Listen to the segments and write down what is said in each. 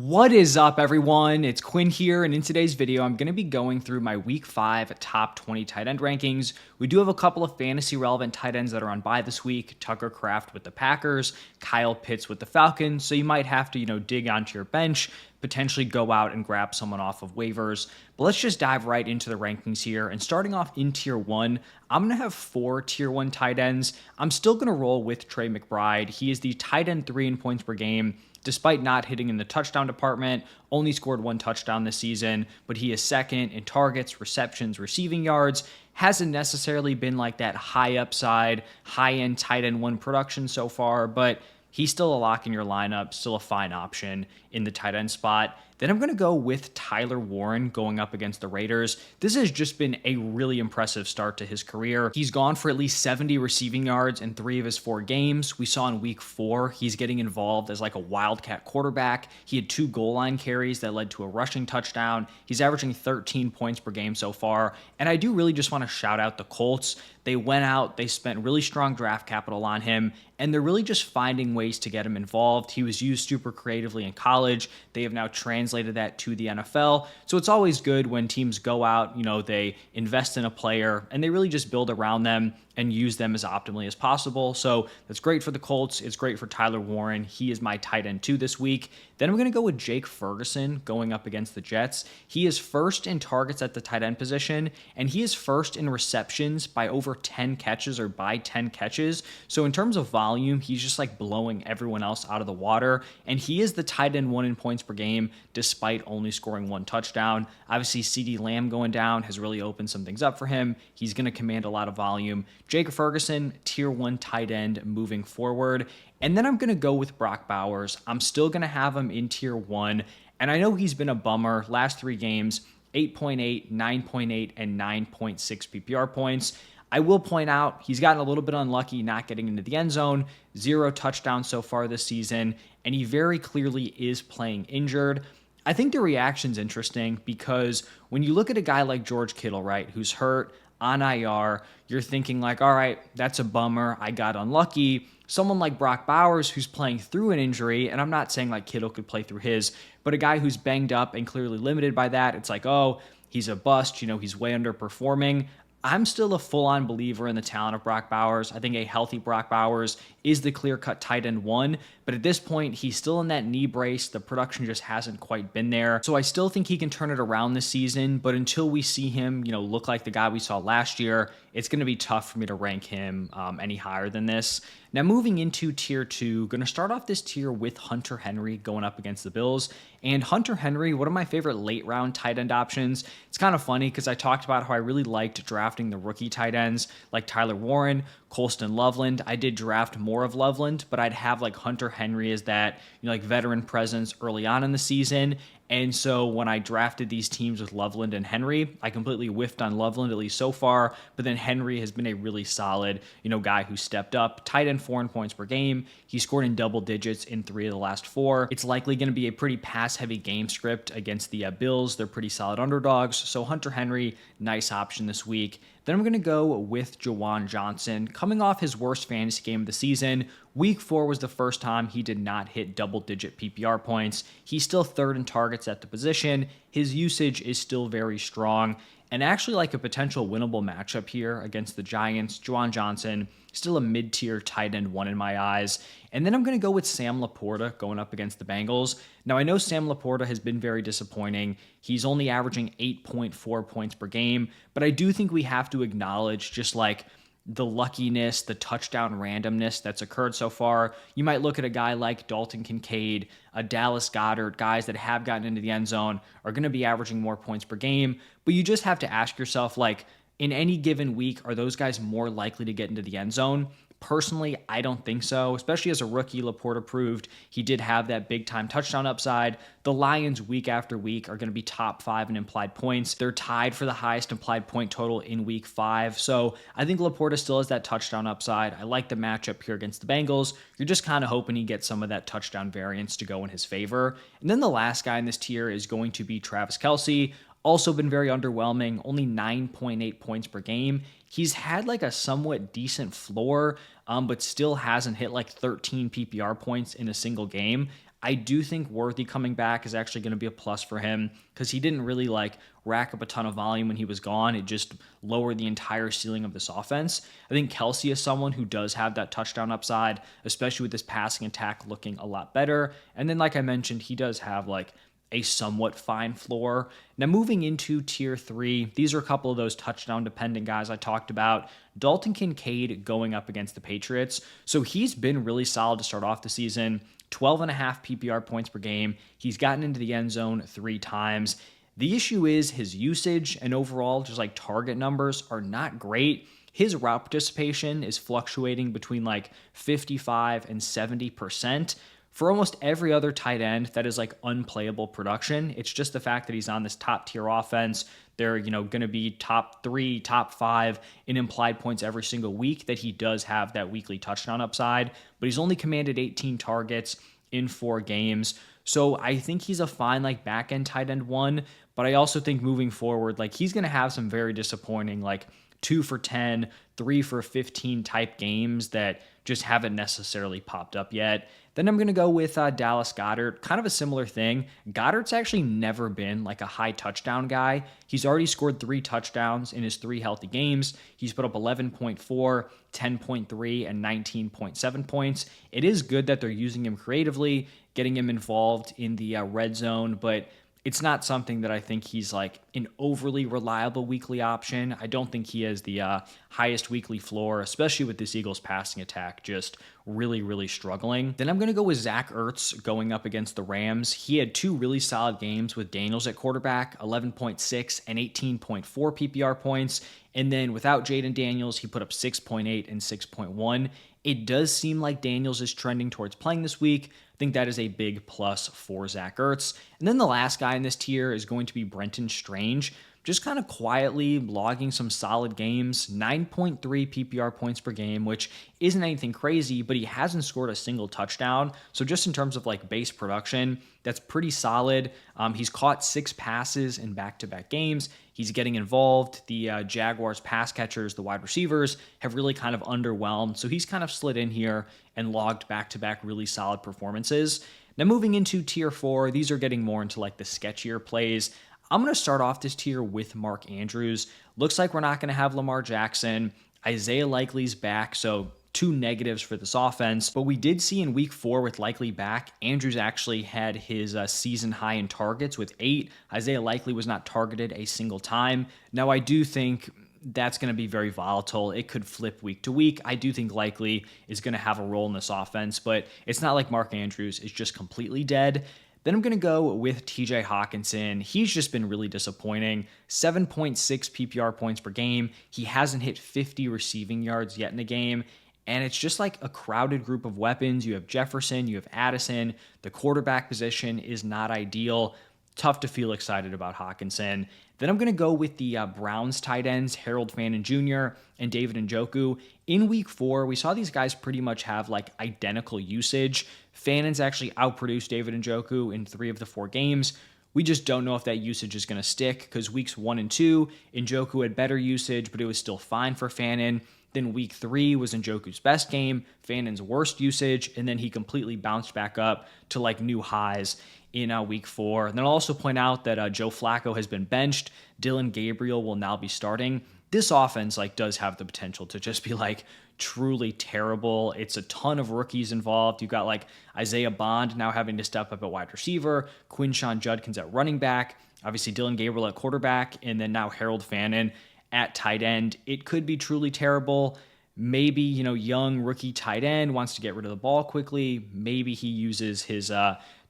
What is up, everyone? It's Quinn here, and in today's video, I'm going to be going through my Week 5 top 20 tight end rankings. We do have a couple of fantasy-relevant tight ends that are on bye this week. Tucker Kraft with the Packers, Kyle Pitts with the Falcons, so you might have to, dig onto your bench, potentially go out and grab someone off of waivers. But let's just dive right into the rankings here. And starting off in Tier 1, I'm going to have 4 Tier 1 tight ends. I'm still going to roll with Trey McBride. He is the tight end 3 in points per game. Despite not hitting in the touchdown department, only scored 1 touchdown this season, but he is second in targets, receptions, receiving yards. Hasn't necessarily been like that high upside, high end tight end 1 production so far, but he's still a lock in your lineup, still a fine option in the tight end spot. Then I'm going to go with Tyler Warren going up against the Raiders. This has just been a really impressive start to his career. He's gone for at least 70 receiving yards in 3 of his 4 games. We saw in week 4, he's getting involved as like a wildcat quarterback. He had 2 goal line carries that led to a rushing touchdown. He's averaging 13 points per game so far. And I do really just want to shout out the Colts. They went out, they spent really strong draft capital on him, and they're really just finding ways to get him involved. He was used super creatively in college. They have now translated that to the NFL. So it's always good when teams go out, they invest in a player and they really just build around them and use them as optimally as possible. So that's great for the Colts. It's great for Tyler Warren. He is my tight end 2 this week. Then I'm going to go with Jake Ferguson going up against the Jets. He is first in targets at the tight end position, and he is first in receptions by over 10 catches or by 10 catches. So in terms of volume, he's just like blowing everyone else out of the water. And he is the tight end 1 in points per game, despite only scoring 1 touchdown. Obviously, CeeDee Lamb going down has really opened some things up for him. He's going to command a lot of volume. Jake Ferguson, tier 1 tight end moving forward. And then I'm going to go with Brock Bowers. I'm still going to have him in tier 1. And I know he's been a bummer. Last 3 games, 8.8, 9.8, and 9.6 PPR points. I will point out he's gotten a little bit unlucky not getting into the end zone. 0 touchdowns so far this season. And he very clearly is playing injured. I think the reaction's interesting because when you look at a guy like George Kittle, right, who's hurt on IR, you're thinking like, all right, that's a bummer. I got unlucky. Someone like Brock Bowers who's playing through an injury, and I'm not saying like Kittle could play through his, but a guy who's banged up and clearly limited by that, it's like, oh, he's a bust, he's way underperforming. I'm still a full-on believer in the talent of Brock Bowers. I think a healthy Brock Bowers is the clear-cut tight end 1, but at this point, he's still in that knee brace. The production just hasn't quite been there. So I still think he can turn it around this season, but until we see him, look like the guy we saw last year, it's going to be tough for me to rank him any higher than this. Now, moving into tier 2, going to start off this tier with Hunter Henry going up against the Bills. And Hunter Henry, one of my favorite late round tight end options. It's kind of funny because I talked about how I really liked drafting the rookie tight ends like Tyler Warren, Colston Loveland. I did draft more of Loveland, but I'd have like Hunter Henry as that, like veteran presence early on in the season. And so when I drafted these teams with Loveland and Henry, I completely whiffed on Loveland, at least so far. But then Henry has been a really solid, guy who stepped up. Tight end 4 in points per game. He scored in double digits in 3 of the last 4. It's likely going to be a pretty pass-heavy game script against the Bills. They're pretty solid underdogs. So Hunter Henry, nice option this week. Then I'm going to go with Juwan Johnson. Coming off his worst fantasy game of the season, week 4 was the first time he did not hit double-digit PPR points. He's still 3rd in targets at the position. His usage is still very strong. And actually like a potential winnable matchup here against the Giants. Juwan Johnson, still a mid-tier tight end 1 in my eyes. And then I'm going to go with Sam Laporta going up against the Bengals. Now, I know Sam Laporta has been very disappointing. He's only averaging 8.4 points per game, but I do think we have to acknowledge just like the luckiness, the touchdown randomness that's occurred so far. You might look at a guy like Dalton Kincaid, a Dallas Goedert, guys that have gotten into the end zone are going to be averaging more points per game, but you just have to ask yourself, like, in any given week, are those guys more likely to get into the end zone? Personally, I don't think so, especially as a rookie. Laporta proved he did have that big-time touchdown upside. The Lions, week after week, are going to be top 5 in implied points. They're tied for the highest implied point total in week 5. So I think Laporta still has that touchdown upside. I like the matchup here against the Bengals. You're just kind of hoping he gets some of that touchdown variance to go in his favor. And then the last guy in this tier is going to be Travis Kelce. Also been very underwhelming, only 9.8 points per game. He's had like a somewhat decent floor, but still hasn't hit like 13 PPR points in a single game. I do think Worthy coming back is actually going to be a plus for him because he didn't really like rack up a ton of volume when he was gone. It just lowered the entire ceiling of this offense. I think Kelsey is someone who does have that touchdown upside, especially with this passing attack looking a lot better. And then, like I mentioned, he does have like a somewhat fine floor. Now, moving into tier 3, these are a couple of those touchdown dependent guys I talked about. Dalton Kincaid going up against the Patriots. So he's been really solid to start off the season. 12.5 PPR points per game. He's gotten into the end zone 3 times. The issue is his usage and overall just like target numbers are not great. His route participation is fluctuating between like 55 and 70%. For almost every other tight end that is like unplayable production, it's just the fact that he's on this top tier offense. They're, going to be top 3, top 5 in implied points every single week that he does have that weekly touchdown upside, but he's only commanded 18 targets in 4 games. So I think he's a fine like back end tight end 1, but I also think moving forward, like he's going to have some very disappointing like 2 for 10, 3 for 15 type games that just haven't necessarily popped up yet. Then I'm going to go with Dallas Goedert. Kind of a similar thing. Goedert's actually never been like a high touchdown guy. He's already scored 3 touchdowns in his 3 healthy games. He's put up 11.4, 10.3, and 19.7 points. It is good that they're using him creatively, getting him involved in the red zone, but it's not something that I think he's like an overly reliable weekly option. I don't think he has the highest weekly floor, especially with this Eagles passing attack just really, really struggling. Then I'm going to go with Zach Ertz going up against the Rams. He had 2 really solid games with Daniels at quarterback, 11.6 and 18.4 PPR points. And then without Jaden Daniels, he put up 6.8 and 6.1. It does seem like Daniels is trending towards playing this week. I think that is a big plus for Zach Ertz. And then the last guy in this tier is going to be Brenton Strange. Just kind of quietly logging some solid games, 9.3 PPR points per game, which isn't anything crazy, but he hasn't scored a single touchdown. So just in terms of like base production, that's pretty solid. He's caught 6 passes in back-to-back games. He's getting involved. The Jaguars pass catchers, the wide receivers, have really kind of underwhelmed. So he's kind of slid in here and logged back-to-back really solid performances. Now moving into tier 4, these are getting more into like the sketchier plays. I'm going to start off this tier with Mark Andrews. Looks like we're not going to have Lamar Jackson. Isaiah Likely's back, so 2 negatives for this offense. But we did see in week 4 with Likely back, Andrews actually had his season high in targets with 8. Isaiah Likely was not targeted a single time. Now, I do think that's going to be very volatile. It could flip week to week. I do think Likely is going to have a role in this offense, but it's not like Mark Andrews is just completely dead. Then I'm going to go with TJ Hawkinson. He's just been really disappointing. 7.6 PPR points per game. He hasn't hit 50 receiving yards yet in a game. And it's just like a crowded group of weapons. You have Jefferson, you have Addison. The quarterback position is not ideal. Tough to feel excited about Hawkinson. Then I'm going to go with the Browns tight ends, Harold Fannin Jr. and David Njoku. In week 4, we saw these guys pretty much have like identical usage. Fannin's actually outproduced David Njoku in 3 of the 4 games. We just don't know if that usage is going to stick because weeks 1 and 2, Njoku had better usage, but it was still fine for Fannin. Then week 3 was Njoku's best game, Fannin's worst usage, and then he completely bounced back up to like new highs in week 4. And then I'll also point out that Joe Flacco has been benched. Dylan Gabriel will now be starting. This offense like does have the potential to just be like truly terrible. It's a ton of rookies involved. You've got like Isaiah Bond now having to step up at wide receiver, Quinshon Judkins at running back, obviously Dylan Gabriel at quarterback, and then now Harold Fannin at tight end. It could be truly terrible. Maybe, young rookie tight end wants to get rid of the ball quickly. Maybe he uses his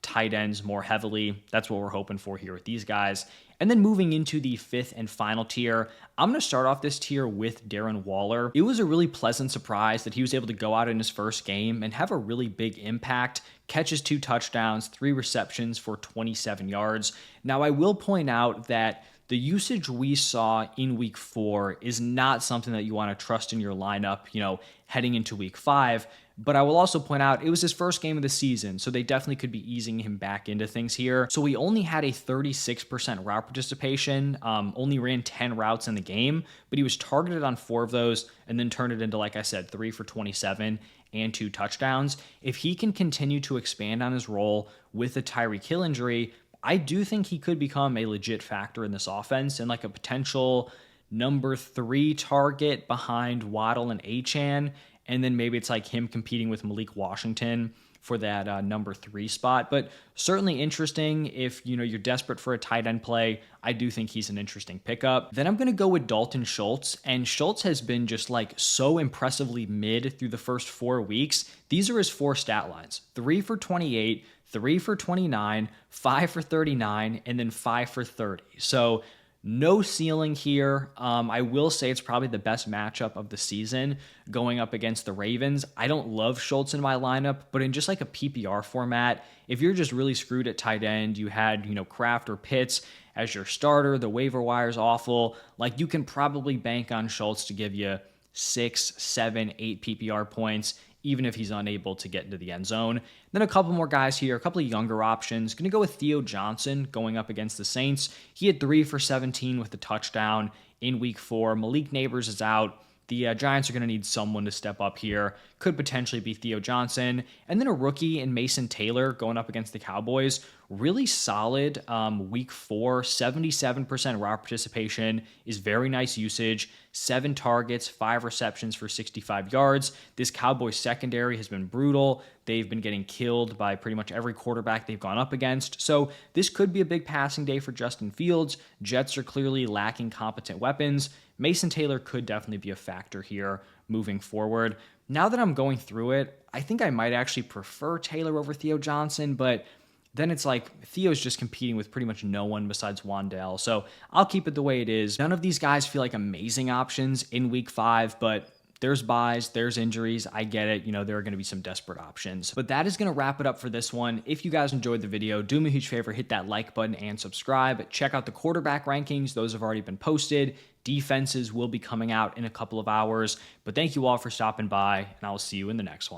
tight ends more heavily. That's what we're hoping for here with these guys. And then moving into the 5th and final tier, I'm going to start off this tier with Darren Waller. It was a really pleasant surprise that he was able to go out in his first game and have a really big impact, catches 2 touchdowns, 3 receptions for 27 yards. Now, I will point out that the usage we saw in week 4 is not something that you want to trust in your lineup, heading into week 5. But I will also point out it was his first game of the season, so they definitely could be easing him back into things here. So he only had a 36% route participation, only ran 10 routes in the game, but he was targeted on 4 of those and then turned it into, like I said, 3 for 27 and 2 touchdowns. If he can continue to expand on his role with the Tyreek Hill injury, I do think he could become a legit factor in this offense and like a potential number 3 target behind Waddle and Achane. And then maybe it's like him competing with Malik Washington for that number 3 spot. But certainly interesting if you're desperate for a tight end play. I do think he's an interesting pickup. Then I'm going to go with Dalton Schultz, and Schultz has been just like so impressively mid through the first 4 weeks. These are his 4 stat lines: 3 for 28, 3 for 29, 5 for 39, and then 5 for 30. So no ceiling here. I will say it's probably the best matchup of the season going up against the Ravens. I don't love Schultz in my lineup, but in just like a PPR format, if you're just really screwed at tight end, you had, Kraft or Pitts as your starter, the waiver wire's awful, like you can probably bank on Schultz to give you 6, 7, 8 PPR points, even if he's unable to get into the end zone. Then a couple more guys here, a couple of younger options. Going to go with Theo Johnson going up against the Saints. He had 3 for 17 with the touchdown in week 4. Malik Neighbors is out. The Giants are going to need someone to step up here. Could potentially be Theo Johnson. And then a rookie in Mason Taylor going up against the Cowboys. Really solid week 4, 77% route participation is very nice usage. 7 targets, 5 receptions for 65 yards. This Cowboys secondary has been brutal. They've been getting killed by pretty much every quarterback they've gone up against. So this could be a big passing day for Justin Fields. Jets are clearly lacking competent weapons. Mason Taylor could definitely be a factor here moving forward. Now that I'm going through it, I think I might actually prefer Taylor over Theo Johnson, but then it's like Theo's just competing with pretty much no one besides Wandell. So I'll keep it the way it is. None of these guys feel like amazing options in week 5, but there's buys, there's injuries. I get it. There are going to be some desperate options. But that is going to wrap it up for this one. If you guys enjoyed the video, do me a huge favor, hit that like button and subscribe. Check out the quarterback rankings. Those have already been posted. Defenses will be coming out in a couple of hours. But thank you all for stopping by, and I will see you in the next one.